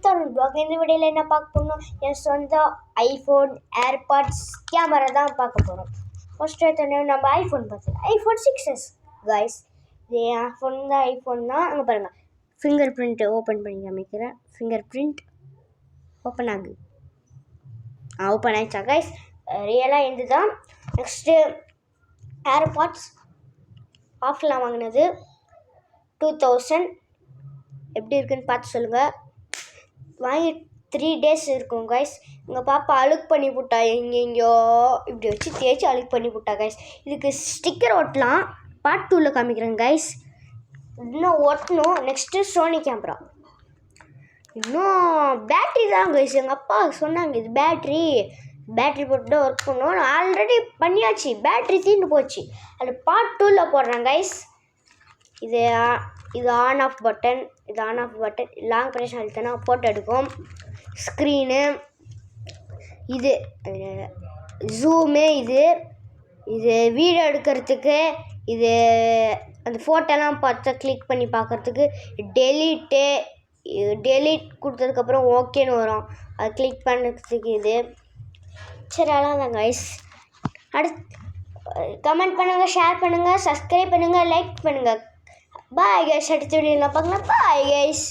Tarun black. இந்த வீடியோவில் என்ன பார்க்க போகணும், என் சொந்த ஐஃபோன் ஏர்பாட்ஸ் கேமரா தான் பார்க்க போகிறோம். ஃபர்ஸ்ட் எடுத்தோடனே நம்ம ஐஃபோன் பார்த்தோம், ஐஃபோன் 6s கைஸ். இது என் சொந்த ஐஃபோன் தான். அங்கே பாருங்கள், ஃபிங்கர் பிரிண்ட்டு ஓப்பன் பண்ணி காமிக்கிறேன். ஃபிங்கர் பிரிண்ட் ஓப்பன் ஆகுது. ஓப்பன் ஆகிடுச்சா கைஸ், ரியலாக இது தான். நெக்ஸ்ட்டு ஏர்பாட்ஸ் ஆஃப்லாம் வாங்கினது 2000. எப்படி இருக்குன்னு பார்த்து சொல்லுங்கள். வாங்கி 3 days இருக்கும் கைஸ். எங்கள் பாப்பா அழுக்கு பண்ணி விட்டா, எங்கெங்கயோ இப்படி வச்சு தேய்ச்சி அழுக்கு பண்ணி விட்டா கைஸ். இதுக்கு ஸ்டிக்கர் ஒட்டலாம், பார்ட் 2ல் காமிக்கிறேன் கைஸ். இன்னும் ஒட்டணும். Next Sony camera. இன்னும் பேட்ரி தான் கைஸ். எங்கள் அப்பா சொன்னாங்க இது பேட்ரி போட்டு தான் ஒர்க் பண்ணோம். ஆல்ரெடி பண்ணியாச்சு, பேட்ரி தீர்ந்து போச்சு. அது பார்ட் 2ல் போடுறேன் கைஸ். இது on off button. Long press அழுத்தினா ஃபோட்டோ எடுக்கும். ஸ்க்ரீனு இது ஜூமு. இது வீடியோ எடுக்கிறதுக்கு. இது அந்த ஃபோட்டோலாம் பார்த்தா கிளிக் பண்ணி பார்க்குறதுக்கு. டெலீட் கொடுத்ததுக்கப்புறம் ஓகேன்னு வரும், அது கிளிக் பண்ணுறதுக்கு. இது சரி அதான் கைஸ். அடுத்து கமெண்ட் பண்ணுங்கள், ஷேர் பண்ணுங்கள், சப்ஸ்கிரைப் பண்ணுங்கள், லைக் பண்ணுங்கள். Bye guys. அடுத்த வீடியோவில் பார்க்கலாம். Bye guys.